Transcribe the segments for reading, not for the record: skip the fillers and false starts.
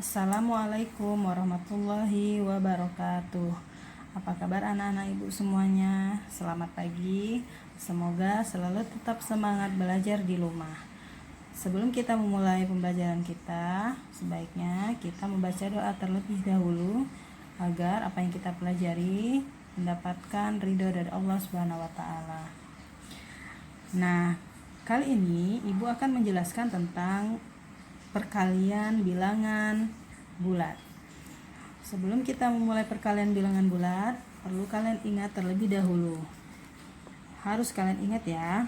Assalamualaikum warahmatullahi wabarakatuh. Apa kabar anak-anak ibu semuanya? Selamat pagi. Semoga selalu tetap semangat belajar di rumah. Sebelum kita memulai pembelajaran kita, sebaiknya kita membaca doa terlebih dahulu agar apa yang kita pelajari mendapatkan ridho dari Allah Subhanahu wa taala. Nah, kali ini ibu akan menjelaskan tentang perkalian bilangan bulat. Sebelum kita memulai perkalian bilangan bulat, perlu kalian ingat terlebih dahulu. Harus kalian ingat ya,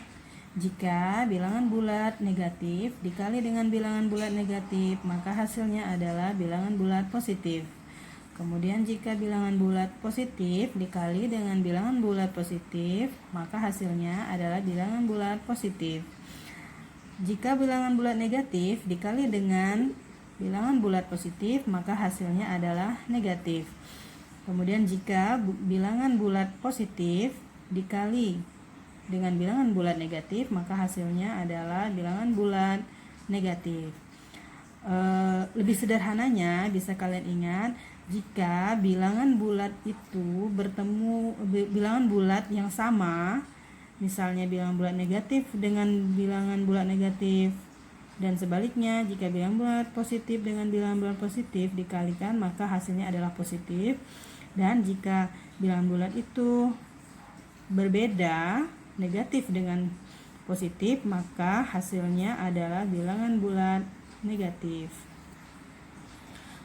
jika bilangan bulat negatif dikali dengan bilangan bulat negatif, maka hasilnya adalah bilangan bulat positif. Kemudian jika bilangan bulat positif dikali dengan bilangan bulat positif, maka hasilnya adalah bilangan bulat positif. Jika bilangan bulat negatif dikali dengan bilangan bulat positif, maka hasilnya adalah negatif. Kemudian jika bilangan bulat positif dikali dengan bilangan bulat negatif, maka hasilnya adalah bilangan bulat negatif. Lebih sederhananya bisa kalian ingat, jika bilangan bulat itu bertemu bilangan bulat yang sama, misalnya bilangan bulat negatif dengan bilangan bulat negatif, dan sebaliknya jika bilangan bulat positif dengan bilangan bulat positif dikalikan, maka hasilnya adalah positif. Dan jika bilangan bulat itu berbeda, negatif dengan positif, maka hasilnya adalah bilangan bulat negatif.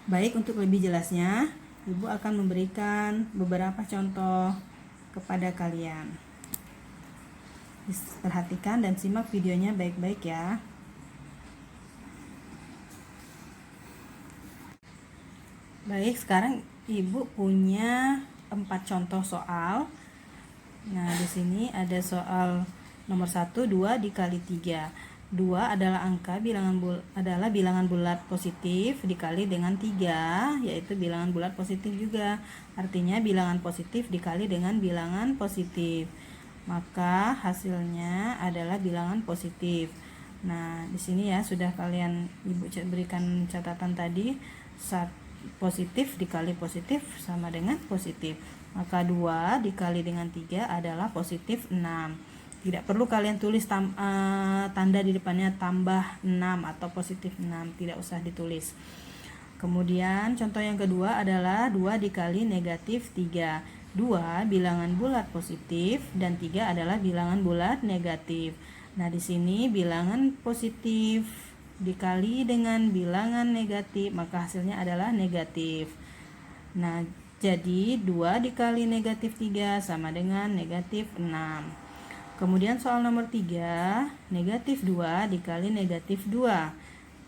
Baik, untuk lebih jelasnya, ibu akan memberikan beberapa contoh kepada kalian. Perhatikan dan simak videonya baik-baik ya. Baik, sekarang ibu punya 4 contoh soal. Nah, di sini ada soal nomor 1, 2 dikali 3. 2 adalah angka bilangan bulat positif dikali dengan 3, yaitu bilangan bulat positif juga. Artinya bilangan positif dikali dengan bilangan positif, maka hasilnya adalah bilangan positif. Nah, di sini ya sudah kalian ibu berikan catatan tadi, positif dikali positif sama dengan positif, maka 2 dikali dengan 3 adalah positif 6. Tidak perlu kalian tulis tanda di depannya tambah 6 atau positif 6, tidak usah ditulis. Kemudian contoh yang kedua adalah 2 dikali negatif 3. 2 bilangan bulat positif dan 3 adalah bilangan bulat negatif. Nah, di sini bilangan positif dikali dengan bilangan negatif, maka hasilnya adalah negatif. Nah, jadi 2 dikali negatif 3 sama dengan negatif 6. Kemudian soal nomor 3, negatif 2 dikali negatif 2.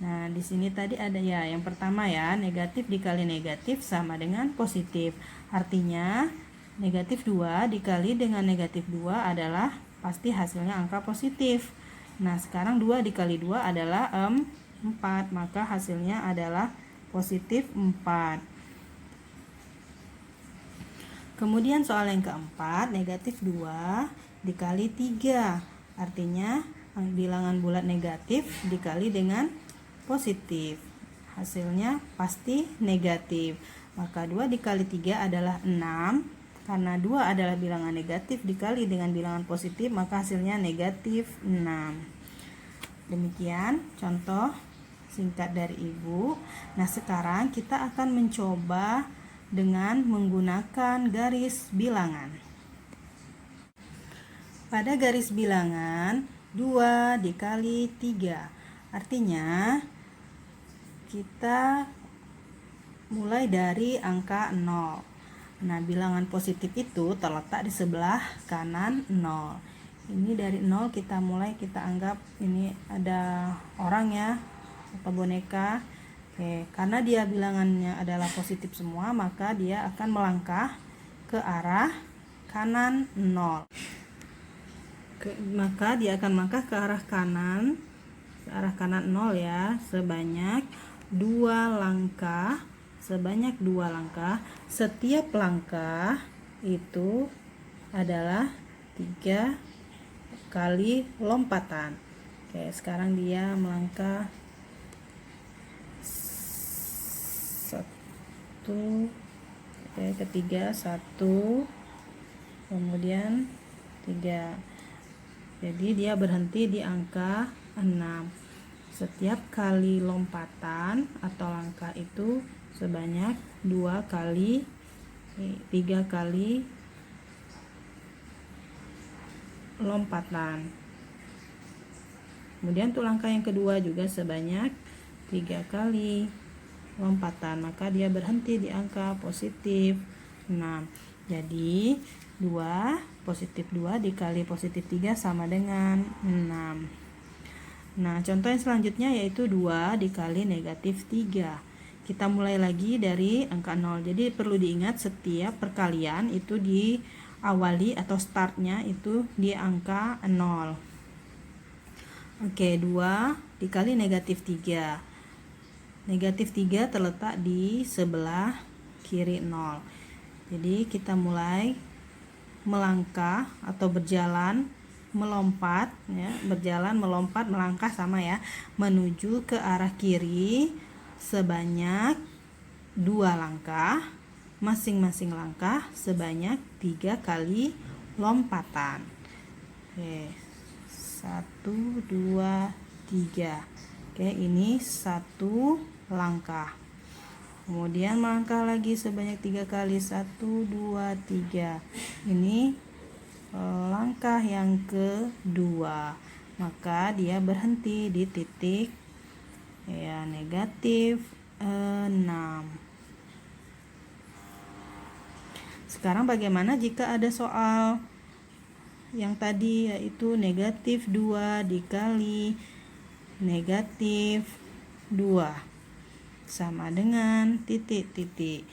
Nah, di sini tadi ada ya, yang pertama ya, negatif dikali negatif sama dengan positif. Artinya negatif 2 dikali dengan negatif 2 adalah pasti hasilnya angka positif. Nah, sekarang 2 dikali 2 adalah 4, maka hasilnya adalah positif 4. Kemudian soal yang keempat, negatif 2 dikali 3. Artinya bilangan bulat negatif dikali dengan positif, hasilnya pasti negatif. Maka 2 dikali 3 adalah 6. Karena 2 adalah bilangan negatif dikali dengan bilangan positif, maka hasilnya negatif 6. Demikian contoh singkat dari ibu. Nah, sekarang kita akan mencoba dengan menggunakan garis bilangan. Pada garis bilangan 2 dikali 3, artinya kita mulai dari angka 0. Nah, bilangan positif itu terletak di sebelah kanan 0. Ini dari 0 kita mulai, kita anggap ini ada orang ya atau boneka. Oke, karena dia bilangannya adalah positif semua, maka dia akan melangkah ke arah kanan 0. Maka dia akan melangkah ke arah kanan 0 ya, sebanyak 2 langkah. Setiap langkah itu adalah 3 kali lompatan. Oke, sekarang dia melangkah 1, ketiga 1, kemudian 3. Jadi dia berhenti di angka 6. Setiap kali lompatan atau langkah itu sebanyak 2 kali 3 kali lompatan. Kemudian untuk langkah yang kedua juga sebanyak 3 kali lompatan, maka dia berhenti di angka positif 6. Jadi 2 positif 2 dikali positif 3 sama dengan 6. Nah, contoh yang selanjutnya yaitu 2 dikali negatif 3. Kita mulai lagi dari angka 0. Jadi perlu diingat setiap perkalian itu diawali atau startnya itu di angka 0. Oke, 2 dikali negatif 3. Negatif 3 terletak di sebelah kiri 0. Jadi kita mulai melangkah atau berjalan, melompat ya, berjalan, melompat, melangkah sama ya, menuju ke arah kiri sebanyak 2 langkah, masing-masing langkah sebanyak 3 kali lompatan. Oke, 1 2 3. Oke, ini 1 langkah. Kemudian melangkah lagi sebanyak 3 kali, 1 2 3. Ini langkah yang kedua, maka dia berhenti di titik ya negatif 6. Sekarang bagaimana jika ada soal yang tadi yaitu negatif 2 dikali negatif 2 sama dengan titik-titik.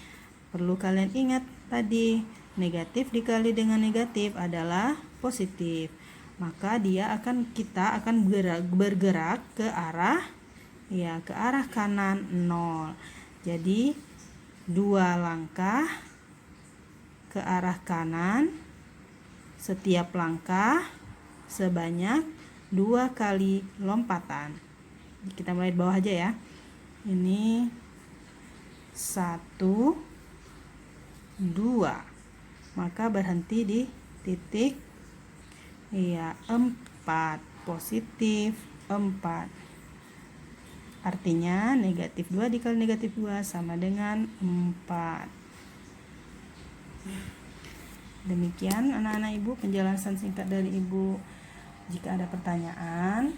Perlu kalian ingat tadi, negatif dikali dengan negatif adalah positif. Maka kita akan bergerak ke arah kanan 0. Jadi 2 langkah ke arah kanan, setiap langkah sebanyak 2 kali lompatan. Kita mulai di bawah aja ya. Ini 1 2, maka berhenti di titik 4, positif 4. Artinya negatif 2 dikali negatif 2 sama dengan 4. Demikian anak-anak ibu penjelasan singkat dari ibu. Jika ada pertanyaan,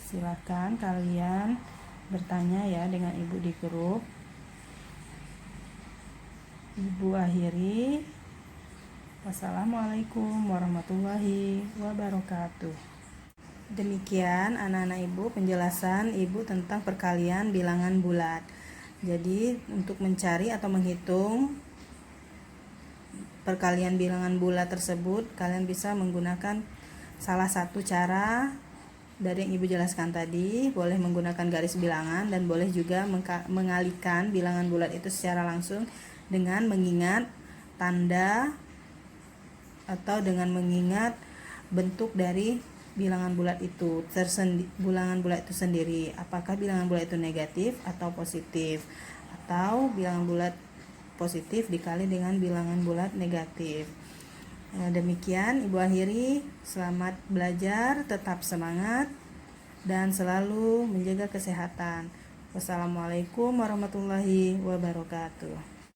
silakan kalian bertanya ya dengan ibu di grup. Ibu akhiri. Wassalamualaikum warahmatullahi wabarakatuh. Demikian anak-anak ibu penjelasan ibu tentang perkalian bilangan bulat. Jadi untuk mencari atau menghitung perkalian bilangan bulat tersebut, kalian bisa menggunakan salah satu cara dari yang ibu jelaskan tadi. Boleh menggunakan garis bilangan dan boleh juga mengalihkan bilangan bulat itu secara langsung dengan mengingat tanda atau dengan mengingat bentuk dari bilangan bulat itu sendiri. Apakah bilangan bulat itu negatif atau positif, atau bilangan bulat positif dikali dengan bilangan bulat negatif. Demikian ibu akhiri. Selamat belajar, tetap semangat dan selalu menjaga kesehatan. Wassalamualaikum warahmatullahi wabarakatuh.